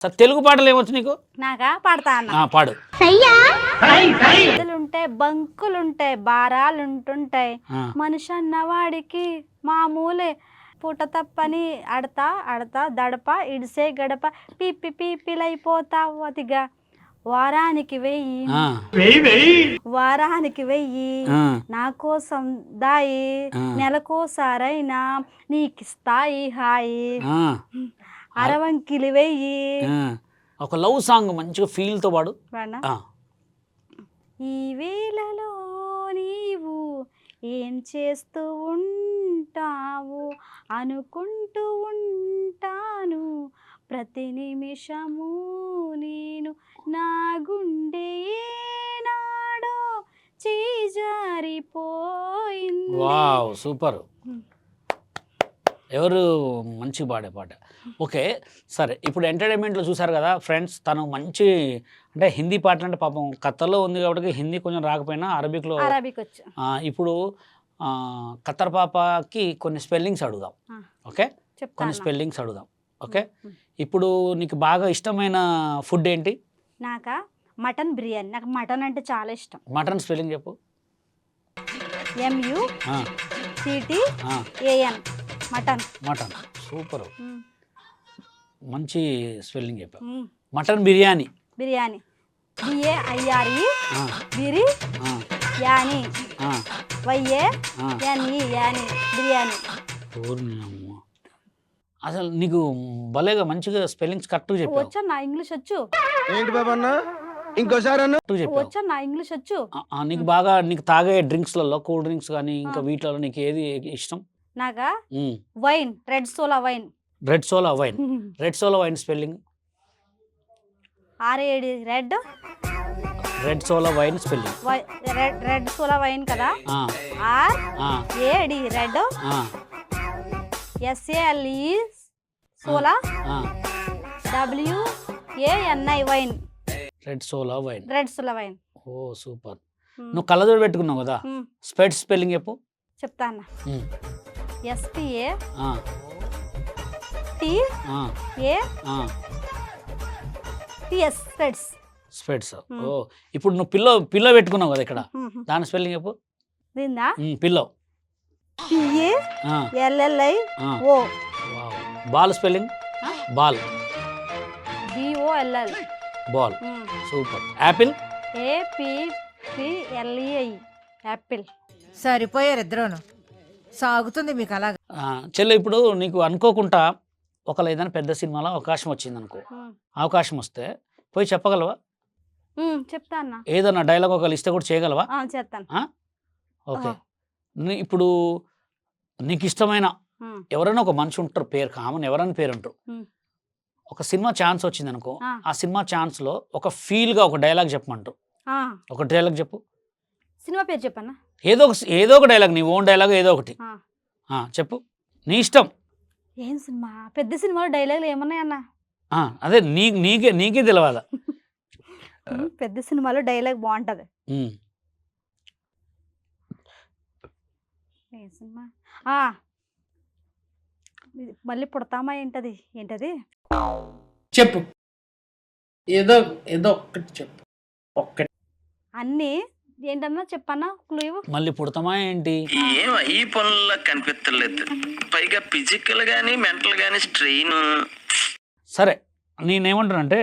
Sir Telugu పాటలు ఏమొచ్చు నీకు? నాకా పాడతా అన్న. పాడు. ఉంటాయి, బంకులుంటాయి, బారాలుంటుంటాయి, మనిషి అన్నవాడికి మామూలే, పూట తప్పని అడతా అడతా దడప ఇడిసే గడప పిప్పి పిప్పిలైపోతా అతిగా, వారానికి 1000 వారానికి 1000 నా కోసం దాయి, నెలకోసారైనా నీకిస్తాయి హాయి, అరవంకిలి 1000. ఒక లవ్ సాంగ్ మంచిగా ఫీల్ తో పాడు. ఈ వేళలో నీవు ఏం చేస్తూ ఉంటావు, అనుకుంటూ ఉంటాను ప్రతి నిమిషము నేను, నా గుండె ఏనాడో చేజారిపోయింది. Wow super. ఎవరు మంచి పాడే పాట. ఓకే సరే, ఇప్పుడు ఎంటర్టైన్మెంట్లో చూసారు కదా ఫ్రెండ్స్, తను మంచి అంటే హిందీ పాటలు అంటే పాపం ఖత్తర్లో ఉంది కాబట్టి హిందీ కొంచెం రాకపోయినా అరబిక్ వచ్చు. ఇప్పుడు ఖత్తర్ పాపకి కొన్ని స్పెల్లింగ్స్ అడుగుదాం. ఓకే కొన్ని స్పెల్లింగ్స్ అడుగుదాం. ఓకే ఇప్పుడు నీకు బాగా ఇష్టమైన ఫుడ్ ఏంటి? నాకా మటన్ బిర్యానీ. నాకు మటన్ అంటే చాలా ఇష్టం. మటన్ స్పెల్లింగ్ చెప్పు. MUTTAN mutton. మటన్ సూపర్, మంచి స్పెల్లింగ్ చెప్పావు. Mutton biryani. Biryani BAIRE biryani YANE యాని బిర్యానీ. అసలు నీకు భలేగా మంచిగా స్పెల్లింగ్స్ కరెక్ట్గా చెప్పావు. వచ్చా నా ఇంగ్లీష్ వచ్చు. ఏంటి బాబా అన్న ఇంకోసారి అన్న వచ్చా నా ఇంగ్లీష్ వచ్చు. నీకు బాగా నీకు తాగే డ్రింక్స్లలో కూల్ డ్రింక్స్ కానీ ఇంకా వీటిలో నీకు ఏది ఇష్టం? నాకా వైన్, రెడ్ సోలా వైన్. రెడ్ సోలా వైన్. రెడ్ సోలా wine spelling. RAD red. Red సోలా వైన్ స్పెల్లింగ్. రెడ్ సోలా వైన్ కదా. RAD red. SALE సోలా. WANI wine. రెడ్ సోలా వైన్. రెడ్ సోలా వైన్. ఓ సూపర్. నువ్వు కళ్ళజోడు పెట్టుకున్నావు కదా, స్పెట్స్ స్పెల్లింగ్ చెప్పు. చెప్తా అన్న. SPA TS స్పెట్స్. స్పెట్స్. ఓ ఇప్పుడు నువ్వు పిల్లో పెట్టుకున్నావు కదా ఇక్కడ, దాని స్పెల్లింగ్ చెప్పు. దీందా pillow. PALLIO. Ball spelling. Ball. BOLL ball. Super. Apple. APPLEI apple. సరిపోయారు ఇద్దరును, సాగుతుంది మీకు అలాగా. చెల్లె ఇప్పుడు నీకు అనుకోకుండా ఒకళ్ళు ఏదైనా పెద్ద సినిమాలో అవకాశం వచ్చింది అనుకో, అవకాశం వస్తే పోయి చెప్పగలవా? చెప్తా అన్న. ఏదన్నా డైలాగ్ ఒకళ్ళు ఇస్తే కూడా చేయగలవా? చేస్తాను. ఓకే ఇప్పుడు నీకు ఇష్టమైన ఎవరైనా ఒక మనిషి ఉంటారు, పేరు కామన్ ఎవరైనా పేరు ఉంటారు. ఒక సినిమా ఛాన్స్ వచ్చింది అనుకో, ఆ సినిమా ఛాన్స్లో ఒక ఫీల్గా ఒక డైలాగ్ చెప్పమంటారు. ఒక డైలాగ్ చెప్పు. సినిమా పేరు చెప్పన్నా. ఏదో ఒక డైలాగ్, నీ ఓన్ డైలాగ్ ఏదో ఒకటి చెప్పు, నీ ఇష్టం. ఏం సినిమా? పెద్ద సినిమాలో డైలాగులు ఏమన్నాయన్నా? అదే నీకే తెలియాలా. పెద్ద సినిమాలో డైలాగ్ బాగుంటది. ఏ సినిమా? మళ్ళీ పుడతామా ఏంటది? చెప్పు, ఏదో ఒక్కటి చెప్పు. ఒక్కటి అన్నీ ఏంటన్నా చెప్పన్నా, క్లూ. మళ్ళీ పుడతామా ఏంటి? ఏం ఈ పనుల్లో కనిపించలేదు, పైగా ఫిజికల్ గానీ మెంటల్ గానీ స్ట్రెయిన్. సరే నేనేమంటానంటే,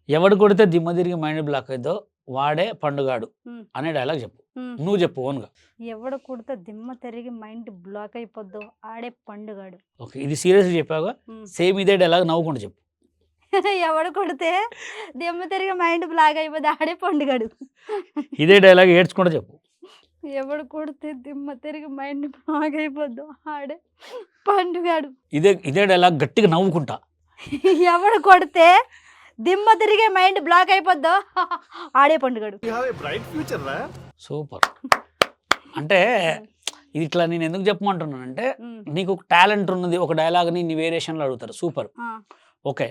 ఎవడు కొడితే దిమ్మ తిరిగి మైండ్ బ్లాక్ అయిద్దో వాడే పండుగాడు అనే డైలాగ్ చెప్పు. నువ్వు చెప్పు ఓన్గా. ఎవడు కొడితే దిమ్మ తిరిగి మైండ్ బ్లాక్ అయిపోద్దో ఆడే పండుగాడు. ఓకే, ఇది సీరియస్గా చెప్పావుగా, సేమ్ ఇదే డైలాగ్ నవ్వుకుంటూ చెప్పు. ఎవడు కొడితే దిమ్మ తిరిగి మైండ్ బ్లాక్ అయిపోద్ది ఆడే పండుగాడు. ఇదే డైలాగ్ ఏడ్చుకుంటూ చెప్పు. ఎవడు కొడితే దిమ్మ తిరిగి మైండ్ బ్లాక్ అయిపోద్దో ఆడే పండుగాడు. ఇదే డైలాగ్ గట్టిగా నవ్వుకుంటా. ఎవడు కొడితే దిమ్మ తిరిగే మైండ్ బ్లాక్ అయిపోద్దో ఆడే పండుగాడు. సూపర్. అంటే ఇది ఇట్లా నేను ఎందుకు చెప్పమంటున్నానంటే, నీకు టాలెంట్ ఉన్నది, ఒక డైలాగ్ని నీ వేరియేషన్లో అడుగుతారు. సూపర్. ఓకే